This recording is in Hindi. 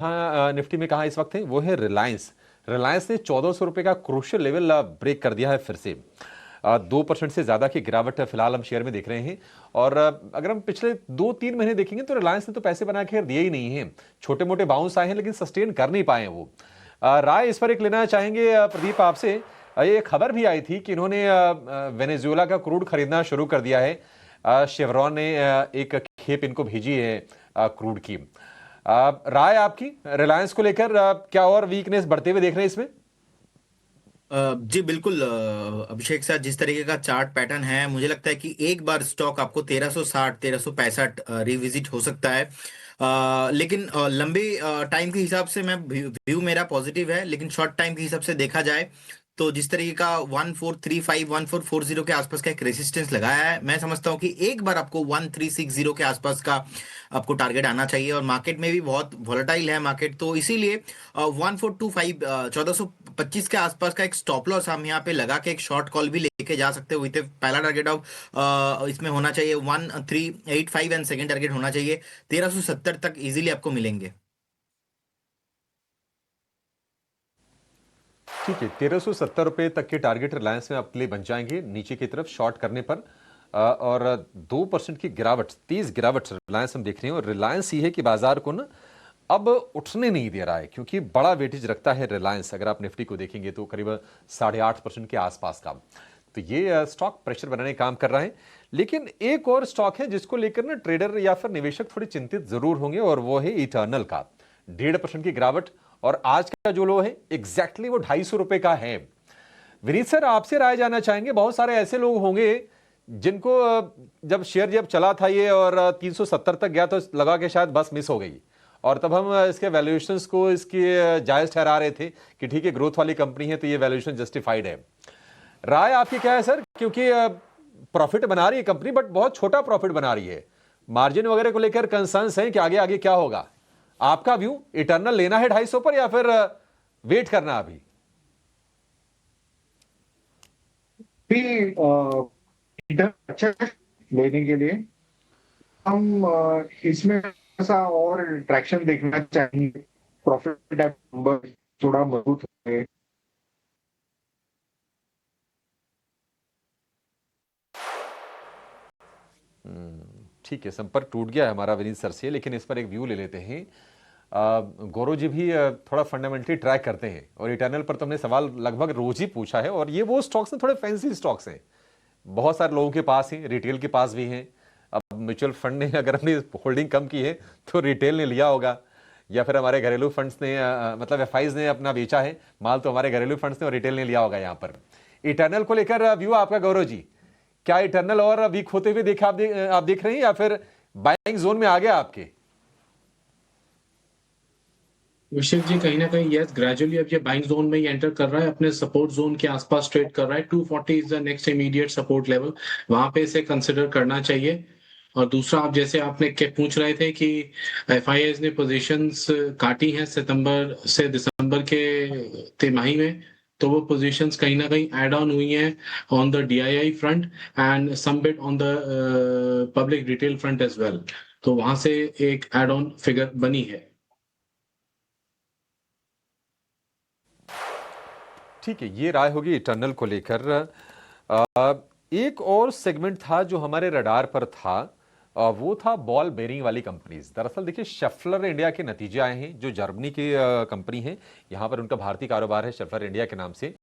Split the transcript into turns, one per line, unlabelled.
निफ्टी में कहा इस वक्त है वो है रिलायंस। रिलायंस ने 1400 रुपए का क्रूशियल लेवल ब्रेक कर दिया है फिर से। 2% से ज्यादा की गिरावट फिलहाल हम शेयर में देख रहे हैं। और अगर हम पिछले 2-3 महीने देखेंगे तो रिलायंस ने तो पैसे बना के दिए ही नहीं है। छोटे मोटे बाउंस आए हैं लेकिन सस्टेन कर नहीं पाए वो। राय इस पर एक लेना चाहेंगे प्रदीप आपसे। ये खबर भी आई थी कि इन्होंने वेनेजुएला का क्रूड खरीदना शुरू कर दिया है। शेवरॉन ने एक खेप इनको भेजी है क्रूड की। राय आपकी रिलायंस को लेकर, क्या और वीकनेस बढ़ते हुए देख रहे हैं इसमें?
जी बिल्कुल अभिषेक सर, जिस तरीके का चार्ट पैटर्न है मुझे लगता है कि एक बार स्टॉक आपको 1360 1365 रिविजिट हो सकता है। लेकिन लंबे टाइम के हिसाब से मैं व्यू मेरा पॉजिटिव है, लेकिन शॉर्ट टाइम के हिसाब से देखा जाए तो जिस तरीके का 1435 1440 के आसपास का एक रेसिस्टेंस लगाया है, मैं समझता हूँ कि एक बार आपको 1360 के आसपास का आपको टारगेट आना चाहिए। और मार्केट में भी बहुत वॉलेटाइल है मार्केट, तो इसीलिए 1425 1425 के आसपास का एक स्टॉप लॉस हम यहाँ पे लगा के एक शॉर्ट कॉल भी लेके जा सकते हो। विथ पहला टारगेट ऑफ इसमें होना चाहिए 1385 एंड सेकंड टारगेट होना चाहिए 1370 तक इजीली आपको मिलेंगे।
ठीक है, 1370 रुपए तक के टारगेट रिलायंस में आपके लिए बन जाएंगे नीचे की तरफ शॉर्ट करने पर। और 2% की गिरावट, तेज गिरावट रिलायंस हम देख रहे हैं। और रिलायंस ये है कि बाजार को ना अब उठने नहीं दे रहा है, क्योंकि बड़ा वेटेज रखता है रिलायंस। अगर आप निफ्टी को देखेंगे तो करीब 8.5% के आसपास का। तो ये स्टॉक प्रेशर बनाने का काम कर रहा है। लेकिन एक और स्टॉक है जिसको लेकर ना ट्रेडर या फिर निवेशक थोड़े चिंतित जरूर होंगे, और वो है इटर्नल का। 1.5% की गिरावट, और आज का जो लो है एग्जैक्टली वो 250 रुपए का है। विनीत सर, आपसे राय जानना चाहेंगे। बहुत सारे ऐसे लोग होंगे जिनको जब शेयर जब चला था ये और 370 तक गया तो लगा कि शायद बस मिस हो गई, और तब हम इसके वैल्यूएशंस को इसकी जायज ठहरा रहे थे कि ठीक है, ग्रोथ वाली कंपनी है तो ये वैल्यूएशन जस्टिफाइड है। राय आपकी क्या है सर? क्योंकि प्रॉफिट बना रही है कंपनी, बट बहुत छोटा प्रॉफिट बना रही है। मार्जिन वगैरह को लेकर कंसर्न्स हैं कि आगे आगे क्या होगा। आपका व्यू, इटर्नल लेना है 250 पर या फिर वेट करना अभी?
भी इधर अच्छा है लेने के लिए। हम इसमें ऐसा और ट्रैक्शन देखना चाहेंगे, प्रॉफिट नंबर थोड़ा मजबूत है।
ठीक है, संपर्क टूट गया है हमारा विनीत सर से, लेकिन इस पर एक व्यू ले लेते हैं। गौरव जी भी थोड़ा फंडामेंटली ट्रैक करते हैं, और इटर्नल पर तो हमने सवाल लगभग रोज ही पूछा है। और ये वो स्टॉक्स हैं, थोड़े फैंसी स्टॉक्स हैं, बहुत सारे लोगों के पास हैं, रिटेल के पास भी हैं। अब म्यूचुअल फंड ने अगर अपनी होल्डिंग कम की है तो रिटेल ने लिया होगा, या फिर हमारे घरेलू फंड्स ने मतलब एफआईज ने अपना बेचा है माल, तो हमारे घरेलू फंड्स ने और रिटेल ने लिया होगा यहाँ पर। इटर्नल को लेकर व्यू आपका गौरव जी, क्या इटर्नल और वीक होते हुए देखा आप देख रहे हैं, या फिर बाइंग जोन में आ गया आपके?
अभिषेक जी, कहीं ना कहीं यस, ग्रेजुअली अब ये बाइंग जोन में ही एंटर कर रहा है, अपने सपोर्ट जोन के आसपास ट्रेड कर रहा है। 240 is the next immediate support level, वहां पे इसे कंसिडर करना चाहिए। और दूसरा, आप जैसे आपने के पूछ रहे थे कि एफआईआईज ने पोजीशंस काटी हैं सितंबर से दिसंबर के तिमाही में, तो वो पोजीशंस कहीं ना कहीं ऐड ऑन हुई हैं on the DII front end some bit on the public retail front as well. तो वहां से एक ऐड ऑन फिगर बनी है।
ठीक है, ये राय होगी इटर्नल को लेकर। अ, एक और सेगमेंट था जो हमारे रडार पर था, वो था बॉल बेरिंग वाली कंपनीज। दरअसल देखिए, शेफलर इंडिया के नतीजे आए हैं, जो जर्मनी की कंपनी है, यहां पर उनका भारतीय कारोबार है शेफलर इंडिया के नाम से।